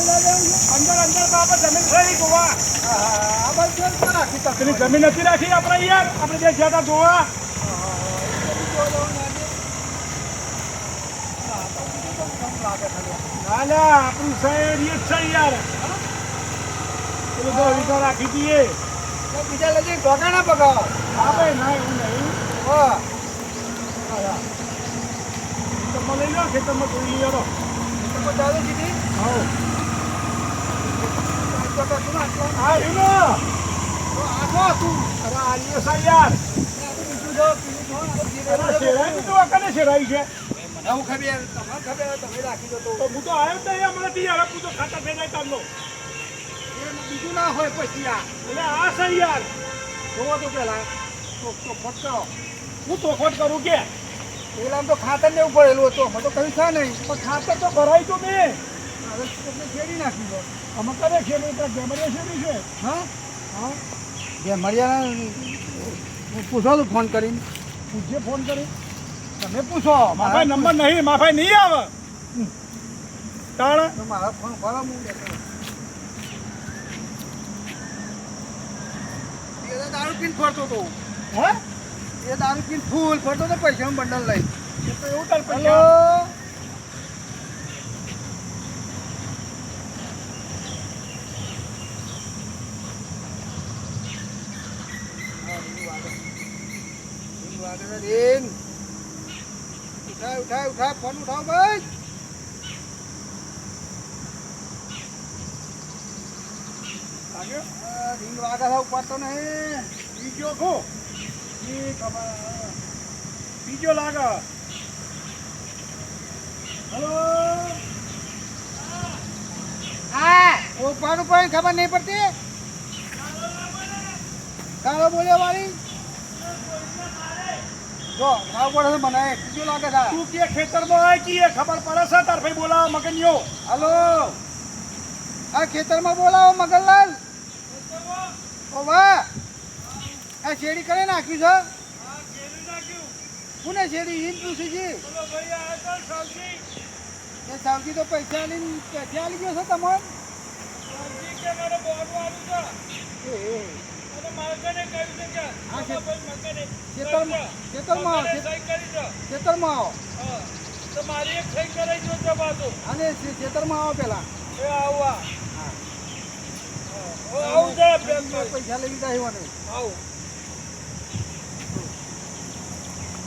અંદર અંદર તો આપણે જમીન ખરી ગોવા. આ બાજુ ક્યાં રાખી પેલી જમીન નથી રાખી આપણે યાર, આપણે જે જ્યાં હતા ગોવા. ના ના, આપણું શહેર એ જ છે યાર. પેલું તો વિચાર રાખી દઈએ. બીજા લગી ગોગા ના પગાવો. હા ભાઈ, ના એવું નહીં. હા ખેતરમાં લઈ લો, ખેતરમાં જોઈ લઈએ તો. તમે ચાલુ કીધી હા હા એવું ને. આખો તું અરે આલિયો સા યાર. બીજું જો પીલું જો અરે શેરાઈ તો કને શેરાઈ છે? મને હું ખબર તમને ખબર તમે રાખી દો તો હું તો આવ્યો જ નહીં હમણાં થી યાર. હું તો ખાતા ફેરાય કામનો. બીજું ના હોય પછી આ એટલે આ છે યાર. જોવો તો પેલા તો ફટ કરો હું તોફાન કરું કે? પેલા તો ખાતર ને ઉપર એલું હતું મને તો કઈ છે નહીં પણ ખાતર તો ભરાય તો મેં. હવે તમને છેડી નાખી દો અમે કરે છે નહીં તો ગેમરિયા શેરી છે. હા હા જે મર્યાદા પૂછો તું ફોન કરીને પૂછે ફોન કરી. તમે પૂછો માફાઈ નંબર નહીં, માફાઈ નહીં આવે. તાળ મારા ફોન કરો હું દારૂ પીને ફરતો હતો હે? એ દારૂ પીને ફૂલ ફરતો હતો પૈસાનું બંડલ લઈ એ તો એવું તાર હેલો પૈસા. ઉઠાય ફોન ઉઠાવ ભાઈ લાગ્યો? રીંગ વાગે ઉપાડતો નહીં બીજો ખો. ઈ ખબર. બીજો લાગે. હલો. હા ઉપાડું પણ ખબર નહીં પડતી કાળો બોલ્યો વાળી જો ખાવ પડે છે મને બીજું લાગે છે તું કે ખેતરમાં હોય કે એ ખબર પડે છે તાર ભાઈ બોલાવો મગનિયો. હલો આ ખેતરમાં બોલાવો મગનલાલ ઓ વાહ આ શેરડી કરે નાખ્યું છે કોને શેરડી ઈન પૂછી છે એ સાવજી તો પૈસા લઈને ક્યાંથી આવી ગયો છે તમારે ખેતરમાં આવો અને ખેતરમાં આવો પેલા પૈસા લઈ લીધા એવાને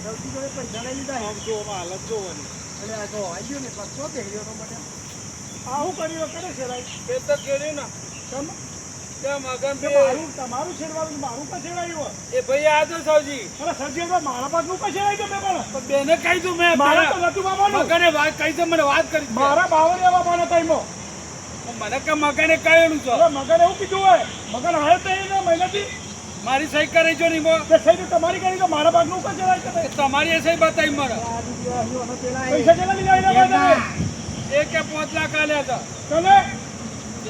સૌથી જોડે પૈસા લઈ લીધા આમ જોવામાં હાલત જોવાની. એટલે આ તો આવી ગયો ને પાછો કે ગયો તો મને આવું કર્યું કરે છે રાઈ. ખેતર ખેડ્યું ને તમ ત્યાં મગન કે મારું તમારું છેડવાનું મારું કા છેડાયું? એ ભાઈ આ તો સૌજી અરે સજી તો મારા પાકનું કા છેડાય તો મેં પણ. બેને કહી દઉં મેં મારા તો નતું બાબાનું. મગને વાત કહી છે મને વાત કરી છે. મારા બાવળિયા બાબાનો ટાઈમો. મને કે મગને કહેલું છે અરે મગન એવું કીધું હોય. મગન હાલ તો એને મહિનાથી મારી સહી કરી જો નહીં તે સહી તો તમારી કરી તો મારા પાકનું કા છેડાય તો ભાઈ. તમારી એ સહી બતાવી મને પૈસા કેટલા લીધા એના ભાઈ? એ કે 5 લાખ આલ્યા હતા તને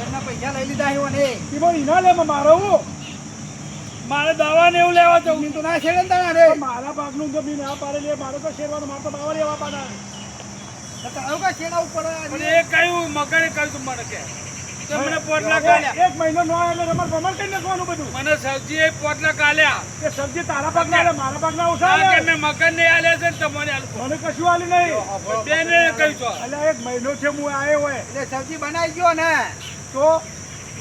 એમના પૈસા લઈ લીધા એવાને ઈમો ઈના લે મારો હું. મારે દવા ને એવું લેવા જવું જમીન તો ના છેડે ને તારા રે મારા ભાગનું તો બી ના પાડે લે. મારો તો શેરવાનો મારો તો બાવળિયા બાપાના. તારું કા છેડા ઉપર પણ એ કહ્યું મગને કહ્યું તું મને કે મને 5 લાખ આલ્યા એક મહિનો નો આવે એટલે તમારે ભમણ કરી નાખવાનું બધું. મને સબ્જી એ 5 લાખ આલ્યા એ સબ્જી તારા પાકના આલે મારા પાકના ઓછા આ કે આલે. મેં મગન ને આલ્યા છે ને તમને આલું મને કશું આલી નહીં. બેને કહ્યું છો એટલે એક મહિનો છે હું આવ્યો હોય એટલે સબ્જી બનાવી ગયો ને તો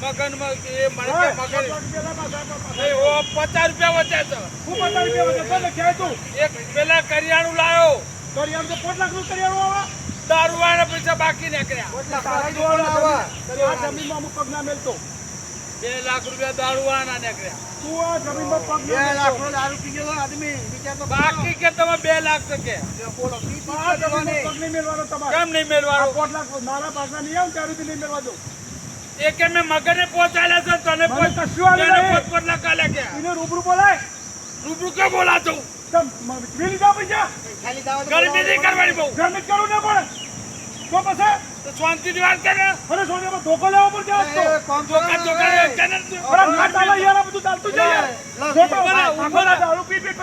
મગન એ મને કે મગન હું ઓ 50 રૂપિયા વધ્યા છે 50 રૂપિયા વધે તો ક્યાંય તું એક પેલા કરિયાણું લાયો કરિયાણું તો 5 લાખનું કરિયાણું આવે. દારૂ વાળા પૈસા બાકી નીકળ્યા તારા જોવાના આવે. આ જમીનમાં અમુક પગ ના મેલતો. 2 લાખ રૂપિયા દારૂ વાળા નીકળ્યા તું આ જમીનમાં પગ 2 ના લાખ મેલતો. નો દારૂ પી ગયો આદમી વિચાર તો બાકી કે તમે 2 લાખ તો કે બોલો આ જમીનમાં પગ નહીં મેલવાનો તમારે. કેમ નહીં આ મેળવાનો 5 લાખ મારા પાકના નહીં આવે ત્યારે સુધી નહીં મેળવા દઉં. એ કે મેં મગને પહોંચાડ્યા છે તને મને કશું આલે નહીં. 5 લાખ આલ્યા કે એને રૂબરૂ બોલાય. રૂબરૂ કે બોલાતો તમ મેલી જાઓ પૈસા. ખાલી દાવા તો ગરમી નહીં કરવાની બહુ ગરમી જ કરવું ના પડે. તો પછી તો શાંતિથી વાત કરે અરે સોનિયામાં ધોકો લેવો પડશે આજ તો. કોમ ધોકા ધોકા અરે ના ચાલે યાર આ બધું ચાલતું છે યાર. લા, ધોકો ઉભા રહો, ઉભા રહો. દારૂ પી પી